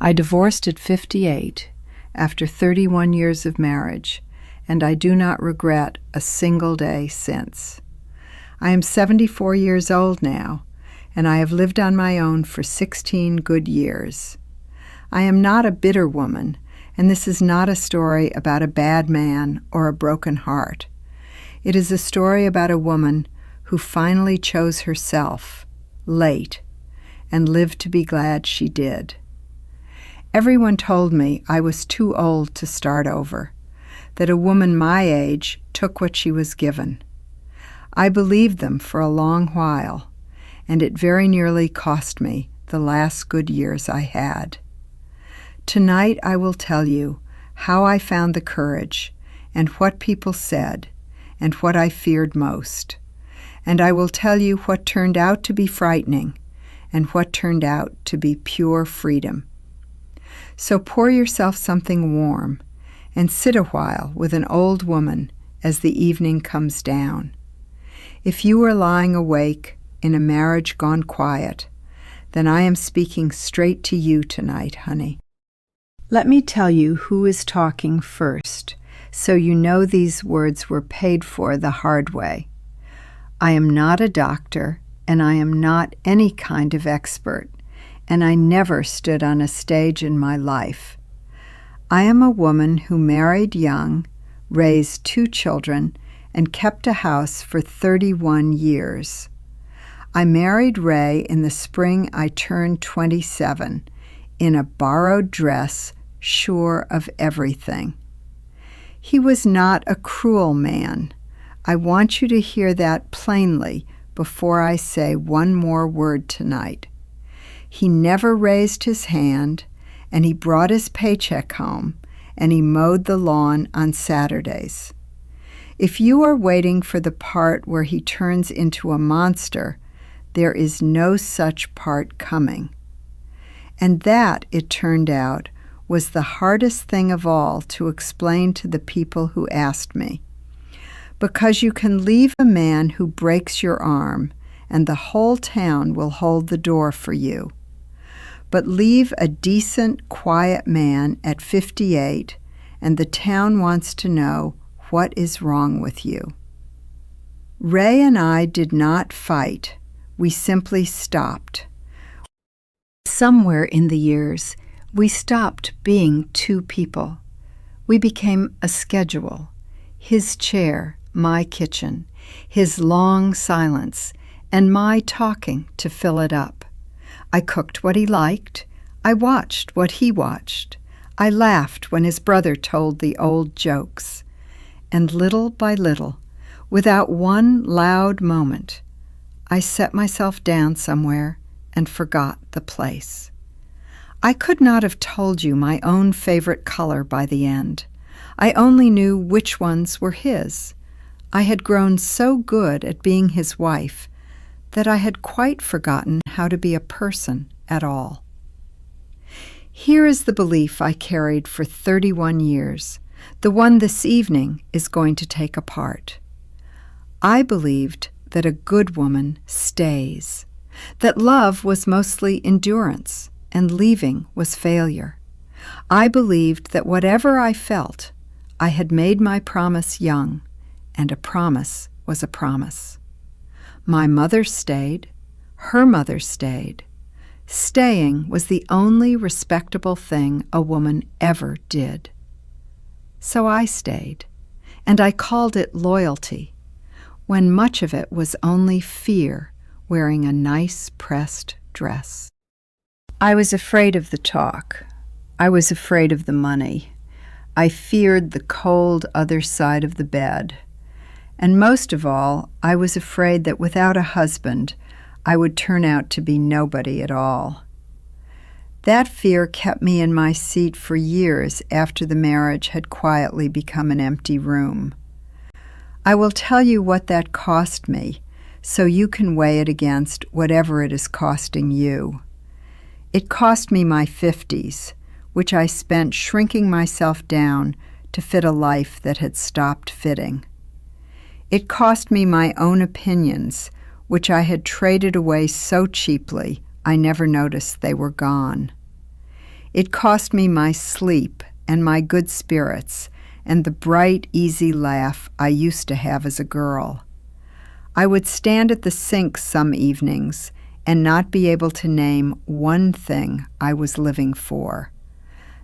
I divorced at 58 after 31 years of marriage, and I do not regret a single day since. I am 74 years old now, and I have lived on my own for 16 good years. I am not a bitter woman, and this is not a story about a bad man or a broken heart. It is a story about a woman who finally chose herself, late, and lived to be glad she did. Everyone told me I was too old to start over, that a woman my age took what she was given. I believed them for a long while, and it very nearly cost me the last good years I had. Tonight I will tell you how I found the courage, and what people said, and what I feared most. And I will tell you what turned out to be frightening, and what turned out to be pure freedom. So pour yourself something warm, and sit a while with an old woman as the evening comes down. If you are lying awake in a marriage gone quiet, then I am speaking straight to you tonight, honey. Let me tell you who is talking first, so you know these words were paid for the hard way. I am not a doctor, and I am not any kind of expert, and I never stood on a stage in my life. I am a woman who married young, raised 2 children, and kept a house for 31 years. I married Ray in the spring I turned 27, in a borrowed dress, sure of everything. He was not a cruel man. I want you to hear that plainly before I say one more word tonight. He never raised his hand, and he brought his paycheck home, and he mowed the lawn on Saturdays. If you are waiting for the part where he turns into a monster, there is no such part coming. And that, it turned out, was the hardest thing of all to explain to the people who asked me. Because you can leave a man who breaks your arm, and the whole town will hold the door for you. But leave a decent, quiet man at 58, and the town wants to know what is wrong with you. Ray and I did not fight. We simply stopped. Somewhere in the years, we stopped being 2 people. We became a schedule. His chair, my kitchen, his long silence, and my talking to fill it up. I cooked what he liked. I watched what he watched. I laughed when his brother told the old jokes. And little by little, without one loud moment, I set myself down somewhere and forgot the place. I could not have told you my own favorite color by the end. I only knew which ones were his. I had grown so good at being his wife that I had quite forgotten how to be a person at all. Here is the belief I carried for 31 years, the one this evening is going to take apart. I believed that a good woman stays, that love was mostly endurance, and leaving was failure. I believed that whatever I felt, I had made my promise young, and a promise was a promise. My mother stayed. Her mother stayed. Staying was the only respectable thing a woman ever did. So I stayed, and I called it loyalty, when much of it was only fear wearing a nice pressed dress. I was afraid of the talk. I was afraid of the money. I feared the cold other side of the bed. And most of all, I was afraid that without a husband, I would turn out to be nobody at all. That fear kept me in my seat for years after the marriage had quietly become an empty room. I will tell you what that cost me, so you can weigh it against whatever it is costing you. It cost me my 50s, which I spent shrinking myself down to fit a life that had stopped fitting. It cost me my own opinions, which I had traded away so cheaply I never noticed they were gone. It cost me my sleep and my good spirits and the bright, easy laugh I used to have as a girl. I would stand at the sink some evenings and not be able to name one thing I was living for.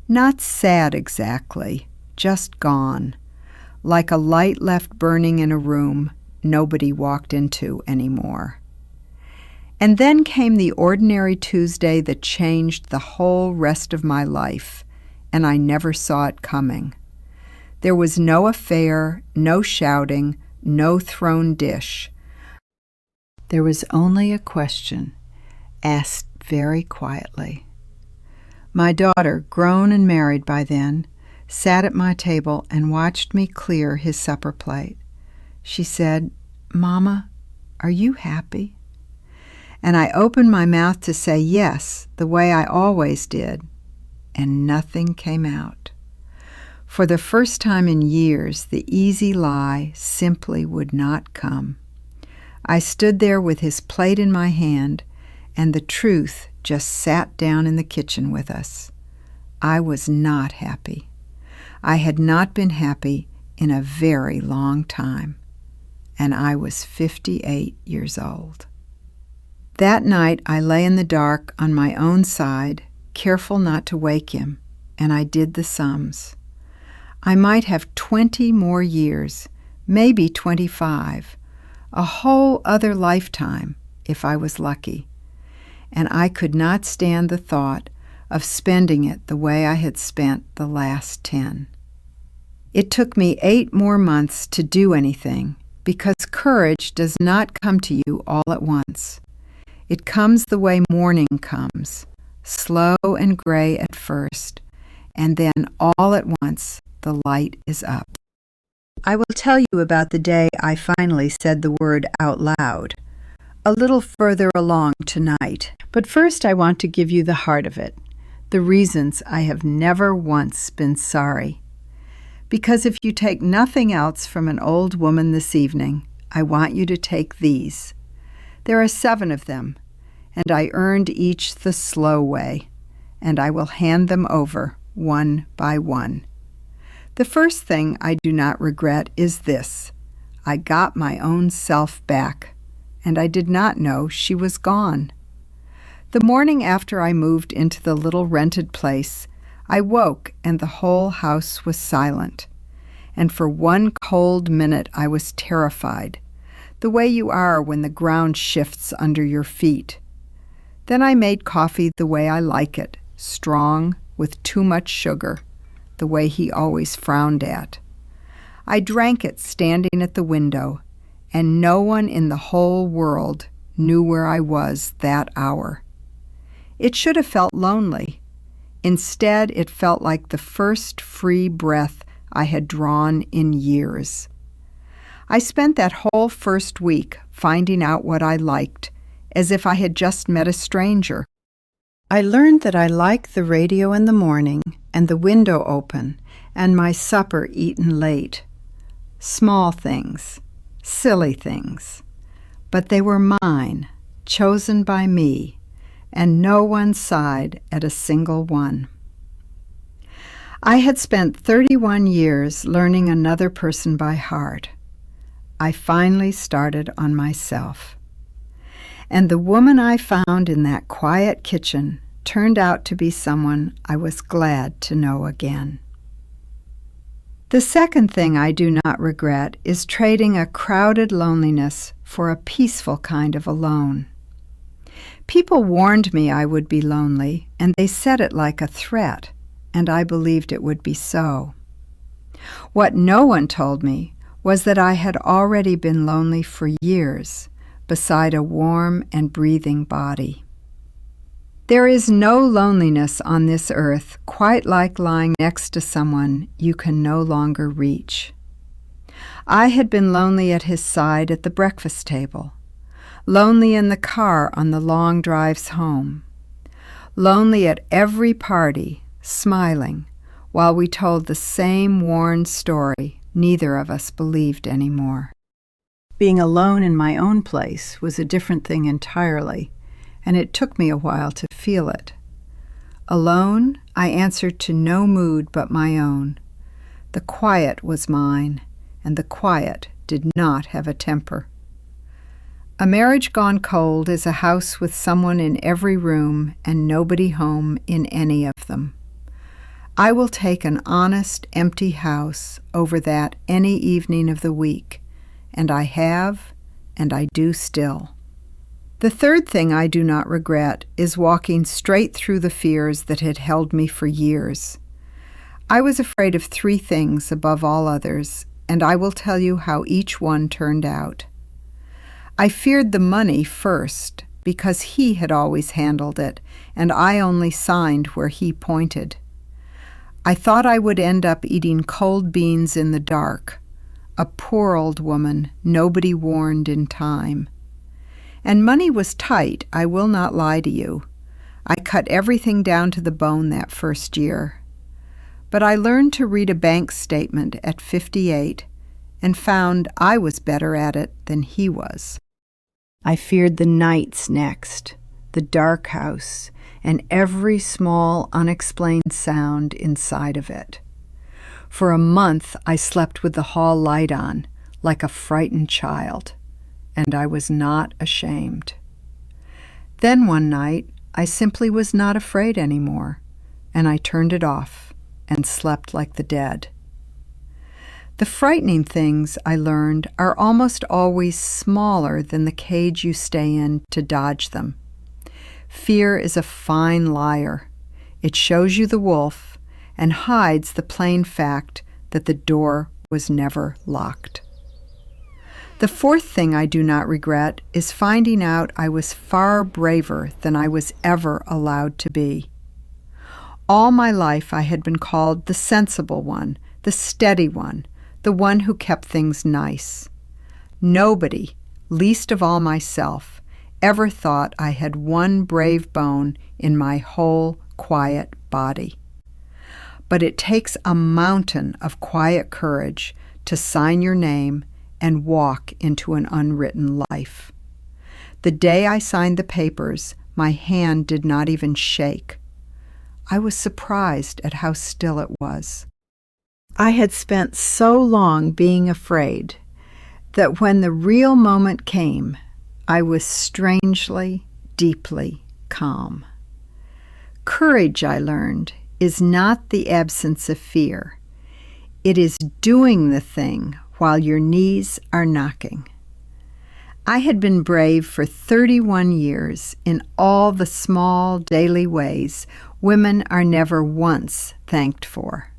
Not sad exactly, just gone, like a light left burning in a room nobody walked into anymore. And then came the ordinary Tuesday that changed the whole rest of my life, and I never saw it coming. There was no affair, no shouting, no thrown dish. There was only a question, asked very quietly. My daughter, grown and married by then, sat at my table and watched me clear his supper plate. She said, "Mama, are you happy?" And I opened my mouth to say yes, the way I always did, and nothing came out. For the first time in years, the easy lie simply would not come. I stood there with his plate in my hand, and the truth just sat down in the kitchen with us. I was not happy. I had not been happy in a very long time, and I was 58 years old. That night I lay in the dark on my own side, careful not to wake him, and I did the sums. I might have 20 more years, maybe 25, a whole other lifetime if I was lucky, and I could not stand the thought of spending it the way I had spent the last 10. It took me 8 more months to do anything, because courage does not come to you all at once. It comes the way morning comes, slow and gray at first, and then all at once the light is up. I will tell you about the day I finally said the word out loud, a little further along tonight. But first I want to give you the heart of it, the reasons I have never once been sorry. Because if you take nothing else from an old woman this evening, I want you to take these. There are 7 of them, and I earned each the slow way, and I will hand them over one by one. The first thing I do not regret is this. I got my own self back, and I did not know she was gone. The morning after I moved into the little rented place, I woke and the whole house was silent, and for one cold minute I was terrified, the way you are when the ground shifts under your feet. Then I made coffee the way I like it, strong, with too much sugar, the way he always frowned at. I drank it standing at the window, and no one in the whole world knew where I was that hour. It should have felt lonely. Instead, it felt like the first free breath I had drawn in years. I spent that whole first week finding out what I liked, as if I had just met a stranger. I learned that I liked the radio in the morning and the window open and my supper eaten late. Small things, silly things, but they were mine, chosen by me, and no one sighed at a single one. I had spent 31 years learning another person by heart. I finally started on myself. And the woman I found in that quiet kitchen turned out to be someone I was glad to know again. The second thing I do not regret is trading a crowded loneliness for a peaceful kind of alone. People warned me I would be lonely, and they said it like a threat, and I believed it would be so. What no one told me was that I had already been lonely for years, beside a warm and breathing body. There is no loneliness on this earth quite like lying next to someone you can no longer reach. I had been lonely at his side at the breakfast table, lonely in the car on the long drives home, lonely at every party, smiling, while we told the same worn story neither of us believed anymore. Being alone in my own place was a different thing entirely, and it took me a while to feel it. Alone, I answered to no mood but my own. The quiet was mine, and the quiet did not have a temper. A marriage gone cold is a house with someone in every room and nobody home in any of them. I will take an honest, empty house over that any evening of the week, and I have, and I do still. The third thing I do not regret is walking straight through the fears that had held me for years. I was afraid of three things above all others, and I will tell you how each one turned out. I feared the money first, because he had always handled it, and I only signed where he pointed. I thought I would end up eating cold beans in the dark, a poor old woman nobody warned in time. And money was tight, I will not lie to you. I cut everything down to the bone that first year. But I learned to read a bank statement at 58 and found I was better at it than he was. I feared the nights next, the dark house, and every small, unexplained sound inside of it. For a month I slept with the hall light on, like a frightened child, and I was not ashamed. Then one night I simply was not afraid anymore, and I turned it off and slept like the dead. The frightening things, I learned, are almost always smaller than the cage you stay in to dodge them. Fear is a fine liar. It shows you the wolf and hides the plain fact that the door was never locked. The fourth thing I do not regret is finding out I was far braver than I was ever allowed to be. All my life I had been called the sensible one, the steady one, the one who kept things nice. Nobody, least of all myself, ever thought I had one brave bone in my whole quiet body. But it takes a mountain of quiet courage to sign your name and walk into an unwritten life. The day I signed the papers, my hand did not even shake. I was surprised at how still it was. I had spent so long being afraid that when the real moment came, I was strangely, deeply calm. Courage, I learned, is not the absence of fear. It is doing the thing while your knees are knocking. I had been brave for 31 years in all the small daily ways women are never once thanked for.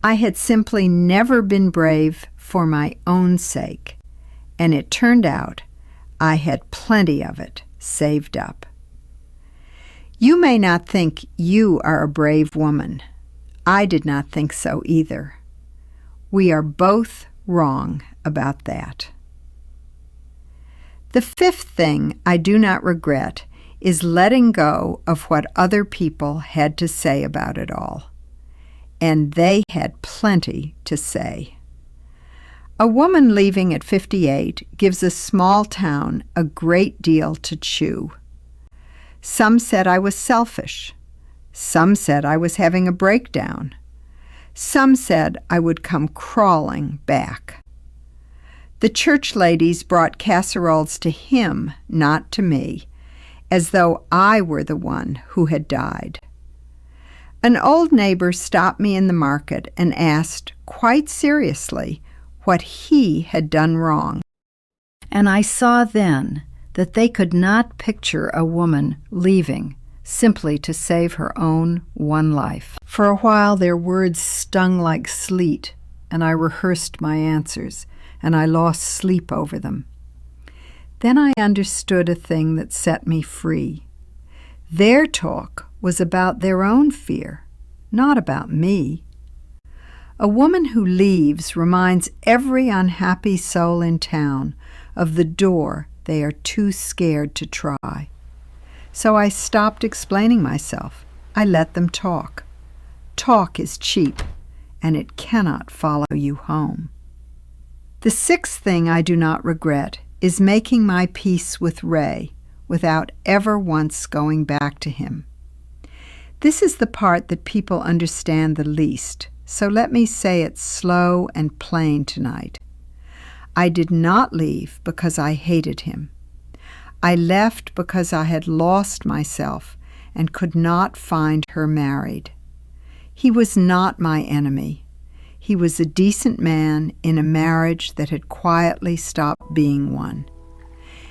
I had simply never been brave for my own sake, and it turned out I had plenty of it saved up. You may not think you are a brave woman. I did not think so either. We are both wrong about that. The fifth thing I do not regret is letting go of what other people had to say about it all. And they had plenty to say. A woman leaving at 58 gives a small town a great deal to chew. Some said I was selfish. Some said I was having a breakdown. Some said I would come crawling back. The church ladies brought casseroles to him, not to me, as though I were the one who had died. An old neighbor stopped me in the market and asked, quite seriously, what he had done wrong. And I saw then that they could not picture a woman leaving simply to save her own one life. For a while their words stung like sleet, and I rehearsed my answers, and I lost sleep over them. Then I understood a thing that set me free. Their talk was about their own fear, not about me. A woman who leaves reminds every unhappy soul in town of the door they are too scared to try. So I stopped explaining myself. I let them talk. Talk is cheap, and it cannot follow you home. The sixth thing I do not regret is making my peace with Ray without ever once going back to him. This is the part that people understand the least, so let me say it slow and plain tonight. I did not leave because I hated him. I left because I had lost myself and could not find her married. He was not my enemy. He was a decent man in a marriage that had quietly stopped being one.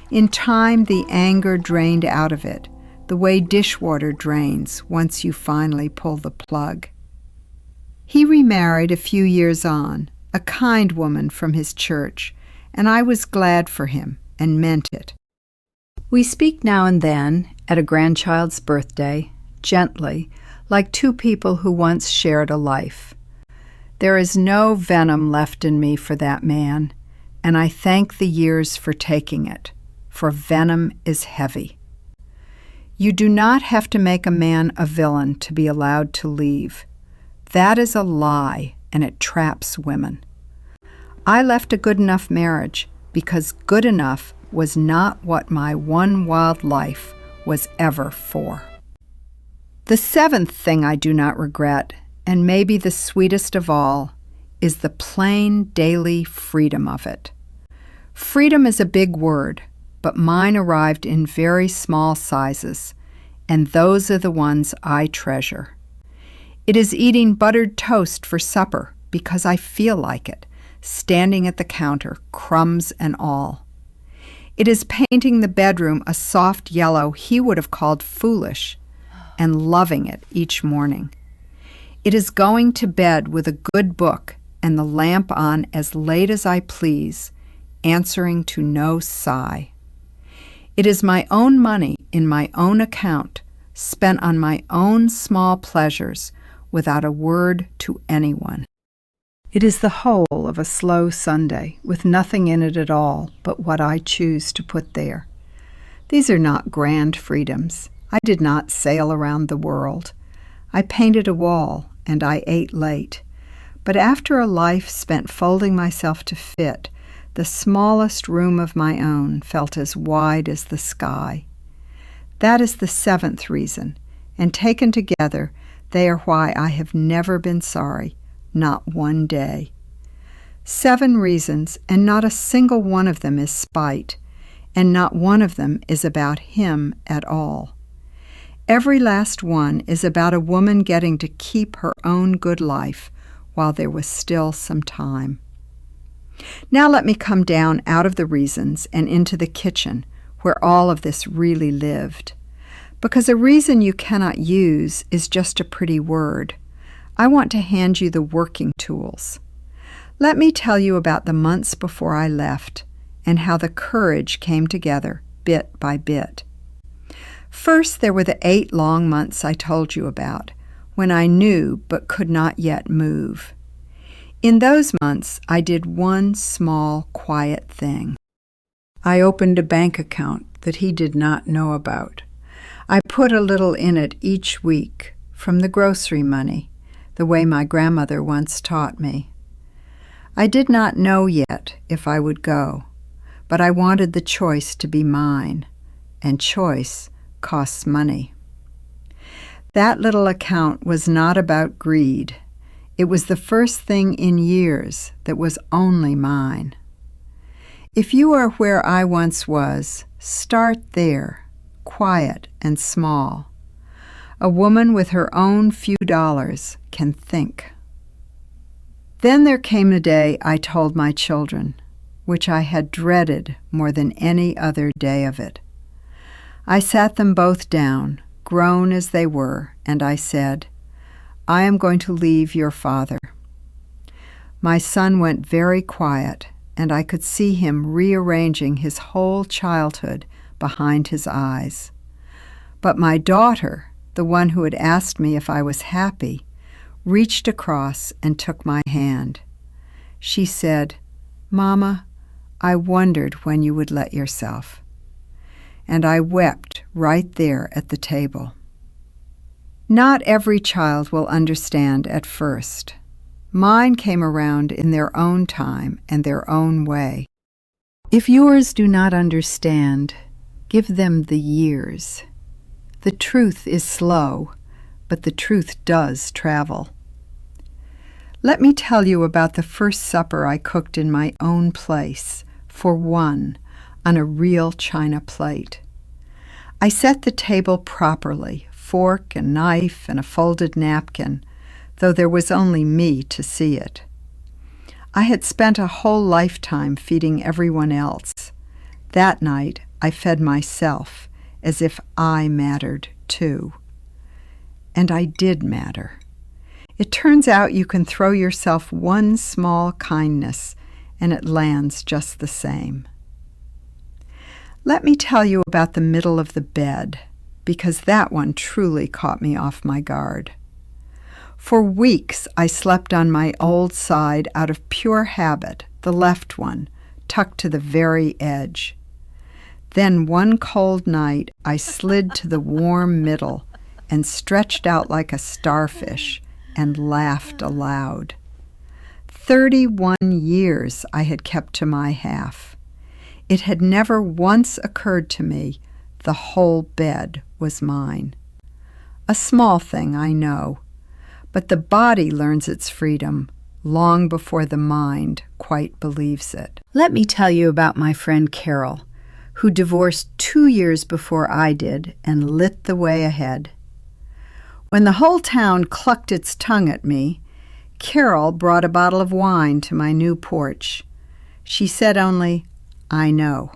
In time, the anger drained out of it, the way dishwater drains once you finally pull the plug. He remarried a few years on, a kind woman from his church, and I was glad for him and meant it. We speak now and then, at a grandchild's birthday, gently, like two people who once shared a life. There is no venom left in me for that man, and I thank the years for taking it, for venom is heavy. You do not have to make a man a villain to be allowed to leave. That is a lie, and it traps women. I left a good enough marriage because good enough was not what my one wild life was ever for. The seventh thing I do not regret, and maybe the sweetest of all, is the plain daily freedom of it. Freedom is a big word, but mine arrived in very small sizes, and those are the ones I treasure. It is eating buttered toast for supper because I feel like it, standing at the counter, crumbs and all. It is painting the bedroom a soft yellow he would have called foolish, and loving it each morning. It is going to bed with a good book and the lamp on as late as I please, answering to no sigh. It is my own money in my own account, spent on my own small pleasures, without a word to anyone. It is the whole of a slow Sunday, with nothing in it at all but what I choose to put there. These are not grand freedoms. I did not sail around the world. I painted a wall, and I ate late. But after a life spent folding myself to fit, the smallest room of my own felt as wide as the sky. That is the seventh reason, and taken together, they are why I have never been sorry, not one day. 7 reasons, and not a single one of them is spite, and not one of them is about him at all. Every last one is about a woman getting to keep her own good life while there was still some time. Now let me come down out of the reasons and into the kitchen, where all of this really lived. Because a reason you cannot use is just a pretty word. I want to hand you the working tools. Let me tell you about the months before I left and how the courage came together bit by bit. First, there were the 8 long months I told you about, when I knew but could not yet move. In those months, I did one small, quiet thing. I opened a bank account that he did not know about. I put a little in it each week, from the grocery money, the way my grandmother once taught me. I did not know yet if I would go, but I wanted the choice to be mine, and choice costs money. That little account was not about greed. It was the first thing in years that was only mine. If you are where I once was, start there, quiet and small. A woman with her own few dollars can think. Then there came a day I told my children, which I had dreaded more than any other day of it. I sat them both down, grown as they were, and I said, I am going to leave your father. My son went very quiet, and I could see him rearranging his whole childhood behind his eyes. But my daughter, the one who had asked me if I was happy, reached across and took my hand. She said, Mama, I wondered when you would let yourself. And I wept right there at the table. Not every child will understand at first. Mine came around in their own time and their own way. If yours do not understand, give them the years. The truth is slow, but the truth does travel. Let me tell you about the first supper I cooked in my own place, for one, on a real china plate. I set the table properly, fork and knife and a folded napkin, though there was only me to see it. I had spent a whole lifetime feeding everyone else. That night, I fed myself, as if I mattered too. And I did matter. It turns out you can throw yourself one small kindness, and it lands just the same. Let me tell you about the middle of the bed, because that one truly caught me off my guard. For weeks I slept on my old side out of pure habit, the left one, tucked to the very edge. Then one cold night I slid to the warm middle and stretched out like a starfish and laughed aloud. 31 years I had kept to my half. It had never once occurred to me the whole bed was mine. A small thing, I know, but the body learns its freedom long before the mind quite believes it. Let me tell you about my friend Carol, who divorced 2 years before I did and lit the way ahead. When the whole town clucked its tongue at me, Carol brought a bottle of wine to my new porch. She said only, "I know."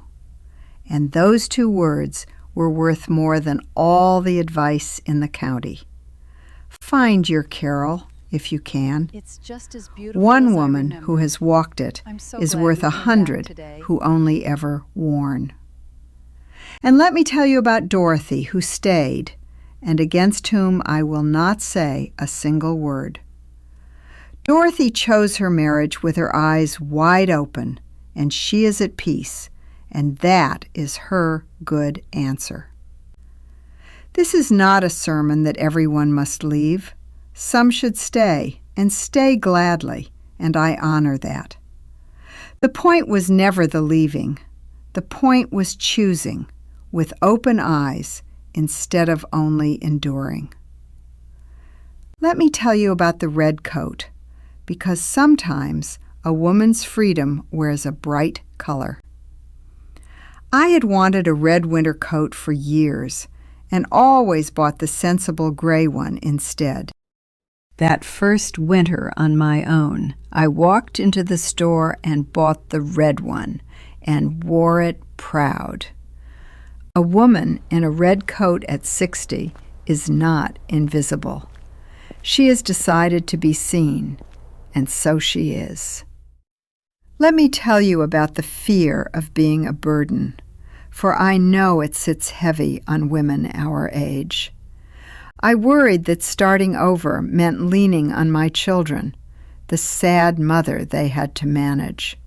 And those 2 words were worth more than all the advice in the county. Find your Carol, if you can. It's just as beautiful One as I woman remember. who has walked it I'm so is glad worth we came back 100 today. who only ever worn. And let me tell you about Dorothy, who stayed, and against whom I will not say a single word. Dorothy chose her marriage with her eyes wide open, and she is at peace, and that is her good answer. This is not a sermon that everyone must leave. Some should stay, and stay gladly, and I honor that. The point was never the leaving. The point was choosing, with open eyes, instead of only enduring. Let me tell you about the red coat, because sometimes a woman's freedom wears a bright color. I had wanted a red winter coat for years, and always bought the sensible gray one instead. That first winter on my own, I walked into the store and bought the red one, and wore it proud. A woman in a red coat at 60 is not invisible. She has decided to be seen, and so she is. Let me tell you about the fear of being a burden, for I know it sits heavy on women our age. I worried that starting over meant leaning on my children, the sad mother they had to manage.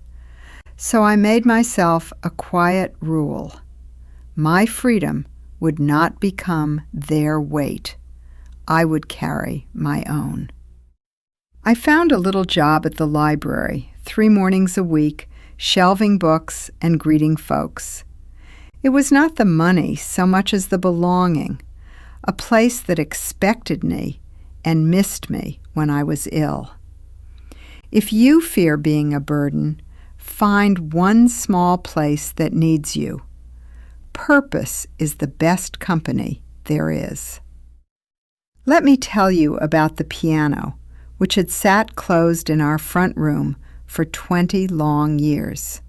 So I made myself a quiet rule. My freedom would not become their weight. I would carry my own. I found a little job at the library, 3 mornings a week, shelving books and greeting folks. It was not the money so much as the belonging, a place that expected me and missed me when I was ill. If you fear being a burden, find one small place that needs you. Purpose is the best company there is. Let me tell you about the piano, which had sat closed in our front room for 20 long years.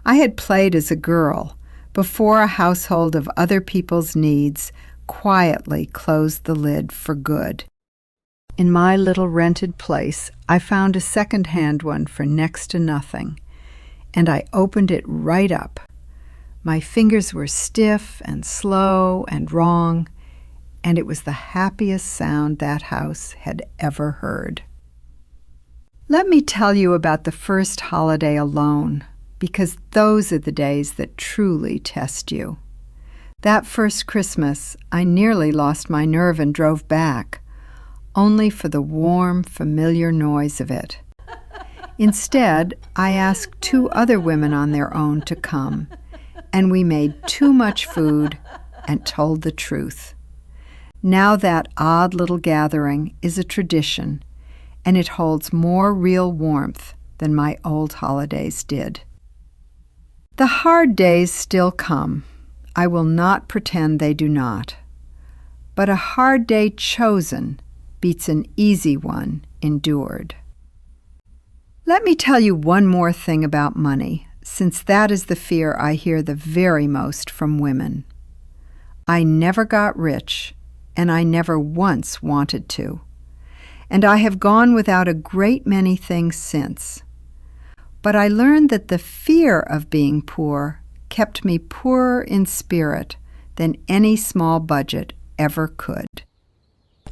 I had played as a girl before a household of other people's needs quietly closed the lid for good. In my little rented place, I found a second-hand one for next to nothing, and I opened it right up. My fingers were stiff and slow and wrong, and it was the happiest sound that house had ever heard. Let me tell you about the first holiday alone, because those are the days that truly test you. That first Christmas, I nearly lost my nerve and drove back, only for the warm, familiar noise of it. Instead, I asked 2 other women on their own to come, and we made too much food and told the truth. Now that odd little gathering is a tradition, and it holds more real warmth than my old holidays did. The hard days still come. I will not pretend they do not. But a hard day chosen beats an easy one endured. Let me tell you one more thing about money, since that is the fear I hear the very most from women. I never got rich, and I never once wanted to. And I have gone without a great many things since. But I learned that the fear of being poor kept me poorer in spirit than any small budget ever could.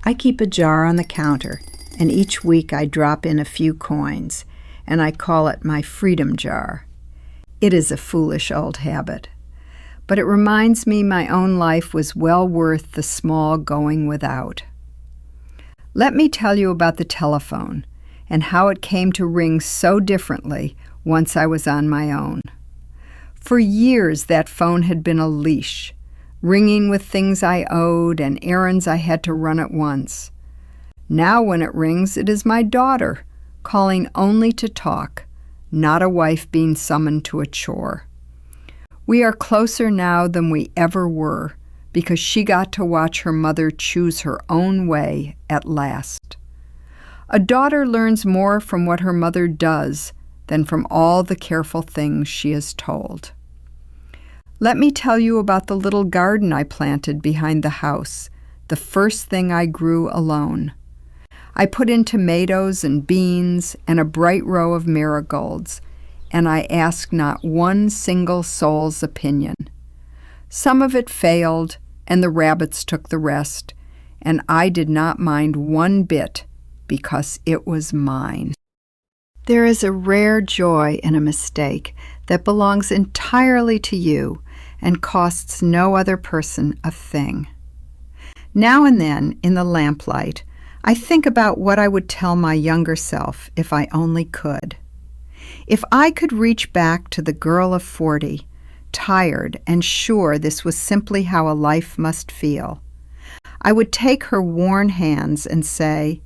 I keep a jar on the counter, and each week I drop in a few coins, and I call it my freedom jar. It is a foolish old habit, but it reminds me my own life was well worth the small going without. Let me tell you about the telephone and how it came to ring so differently once I was on my own. For years that phone had been a leash, ringing with things I owed and errands I had to run at once. Now when it rings, it is my daughter, calling only to talk, not a wife being summoned to a chore. We are closer now than we ever were, because she got to watch her mother choose her own way at last. A daughter learns more from what her mother does than from all the careful things she is told. Let me tell you about the little garden I planted behind the house, the first thing I grew alone. I put in tomatoes and beans and a bright row of marigolds, and I asked not one single soul's opinion. Some of it failed, and the rabbits took the rest, and I did not mind one bit because it was mine. There is a rare joy in a mistake that belongs entirely to you and costs no other person a thing. Now and then, in the lamplight, I think about what I would tell my younger self if I only could. If I could reach back to the girl of 40, tired and sure this was simply how a life must feel, I would take her worn hands and say,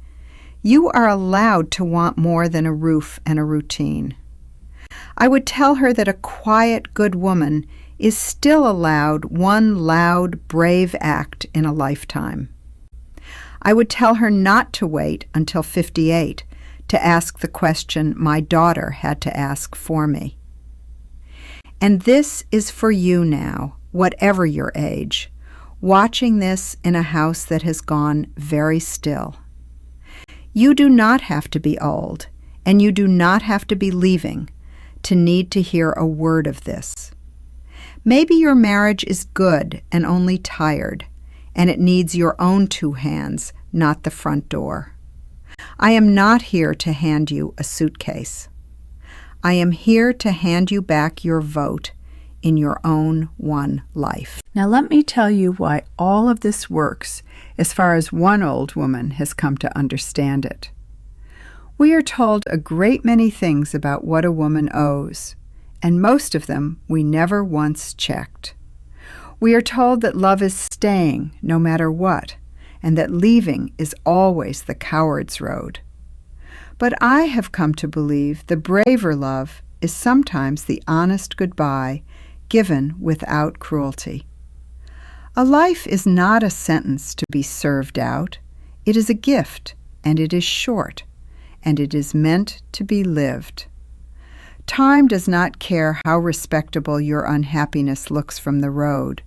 "You are allowed to want more than a roof and a routine." I would tell her that a quiet, good woman is still allowed one loud, brave act in a lifetime. I would tell her not to wait until 58 to ask the question my daughter had to ask for me. And this is for you now, whatever your age, watching this in a house that has gone very still. You do not have to be old, and you do not have to be leaving to need to hear a word of this. Maybe your marriage is good and only tired, and it needs your own two hands, not the front door. I am not here to hand you a suitcase. I am here to hand you back your vote in your own one life. Now let me tell you why all of this works as far as one old woman has come to understand it. We are told a great many things about what a woman owes, and most of them we never once checked. We are told that love is staying no matter what, and that leaving is always the coward's road. But I have come to believe the braver love is sometimes the honest goodbye given without cruelty. A life is not a sentence to be served out. It is a gift, and it is short, and it is meant to be lived. Time does not care how respectable your unhappiness looks from the road.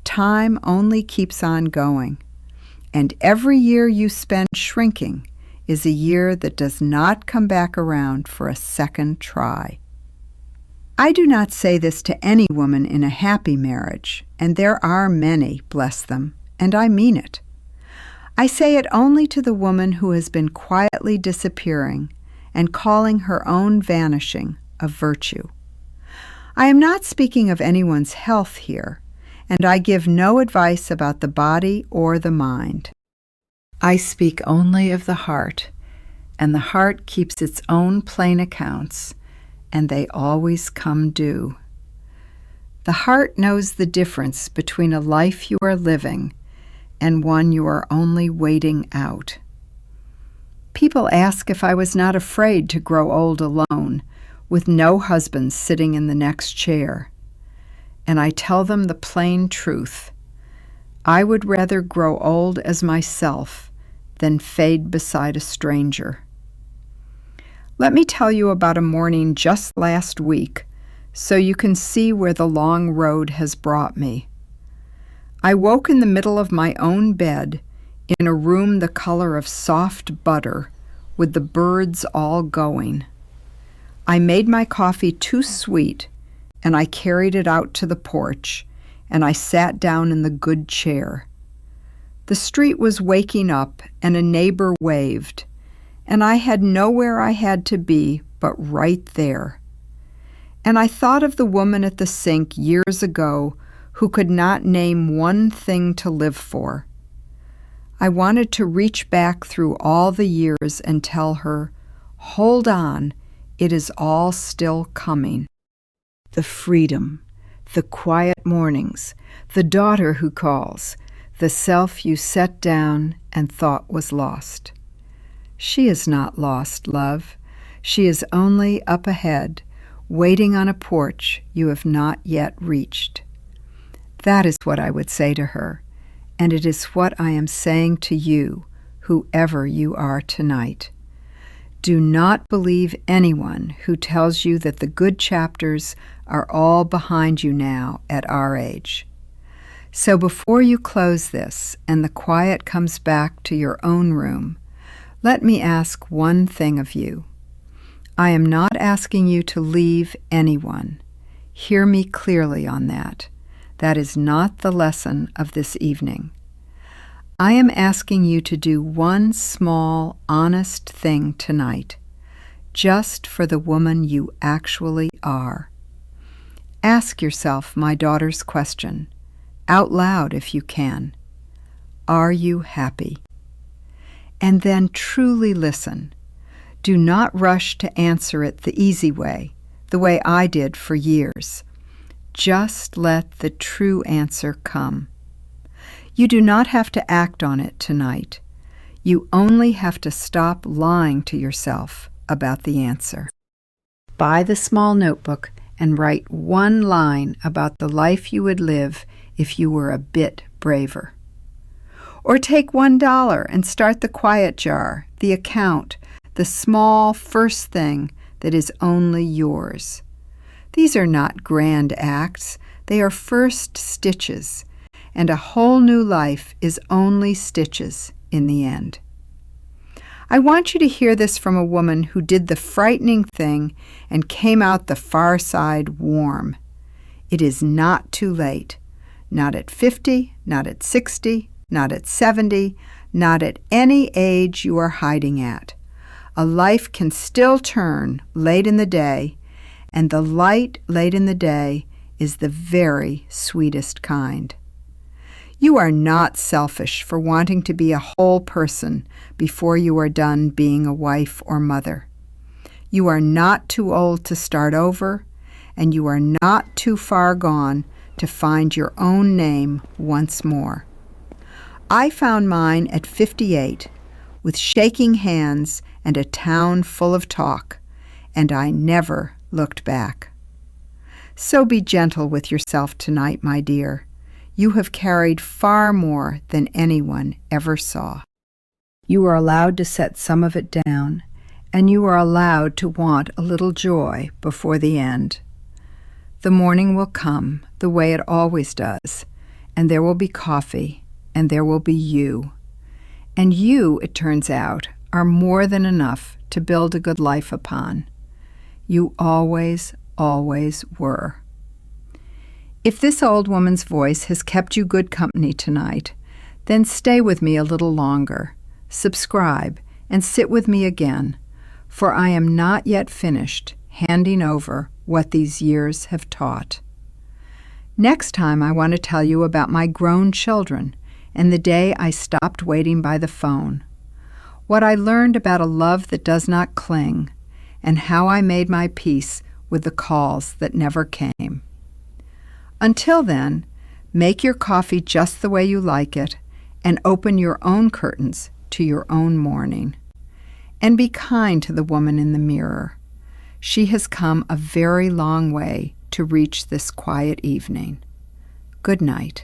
Time only keeps on going, and every year you spend shrinking is a year that does not come back around for a second try. I do not say this to any woman in a happy marriage, and there are many, bless them, and I mean it. I say it only to the woman who has been quietly disappearing and calling her own vanishing a virtue. I am not speaking of anyone's health here, and I give no advice about the body or the mind. I speak only of the heart, and the heart keeps its own plain accounts, and they always come due. The heart knows the difference between a life you are living and one you are only waiting out. People ask if I was not afraid to grow old alone, with no husband sitting in the next chair. And I tell them the plain truth. I would rather grow old as myself than fade beside a stranger. Let me tell you about a morning just last week, so you can see where the long road has brought me. I woke in the middle of my own bed, in a room the color of soft butter, with the birds all going. I made my coffee too sweet, and I carried it out to the porch, and I sat down in the good chair. The street was waking up, and a neighbor waved, and I had nowhere I had to be but right there. And I thought of the woman at the sink years ago who could not name one thing to live for. I wanted to reach back through all the years and tell her, "Hold on, it is all still coming." The freedom, the quiet mornings, the daughter who calls, the self you set down and thought was lost. She is not lost, love. She is only up ahead, waiting on a porch you have not yet reached. That is what I would say to her, and it is what I am saying to you, whoever you are tonight. Do not believe anyone who tells you that the good chapters are all behind you now at our age. So before you close this and the quiet comes back to your own room, let me ask one thing of you. I am not asking you to leave anyone. Hear me clearly on that. That is not the lesson of this evening. I am asking you to do one small, honest thing tonight, just for the woman you actually are. Ask yourself my daughter's question, out loud if you can. Are you happy? And then truly listen. Do not rush to answer it the easy way, the way I did for years. Just let the true answer come. You do not have to act on it tonight. You only have to stop lying to yourself about the answer. Buy the small notebook and write one line about the life you would live if you were a bit braver. Or take $1 and start the quiet jar, the account, the small first thing that is only yours. These are not grand acts. They are first stitches, and a whole new life is only stitches in the end. I want you to hear this from a woman who did the frightening thing and came out the far side warm. It is not too late. Not at 50, not at 60, not at 70, not at any age you are hiding at. A life can still turn late in the day, and the light late in the day is the very sweetest kind. You are not selfish for wanting to be a whole person before you are done being a wife or mother. You are not too old to start over, and you are not too far gone to find your own name once more. I found mine at 58, with shaking hands and a town full of talk, and I never looked back. So be gentle with yourself tonight, my dear. You have carried far more than anyone ever saw. You are allowed to set some of it down, and you are allowed to want a little joy before the end. The morning will come the way it always does, and there will be coffee, and there will be you. And you, it turns out, are more than enough to build a good life upon. You always, always were. If this old woman's voice has kept you good company tonight, then stay with me a little longer, subscribe, and sit with me again, for I am not yet finished handing over what these years have taught. Next time I want to tell you about my grown children and the day I stopped waiting by the phone, what I learned about a love that does not cling, and how I made my peace with the calls that never came. Until then, make your coffee just the way you like it, and open your own curtains to your own morning. And be kind to the woman in the mirror. She has come a very long way to reach this quiet evening. Good night.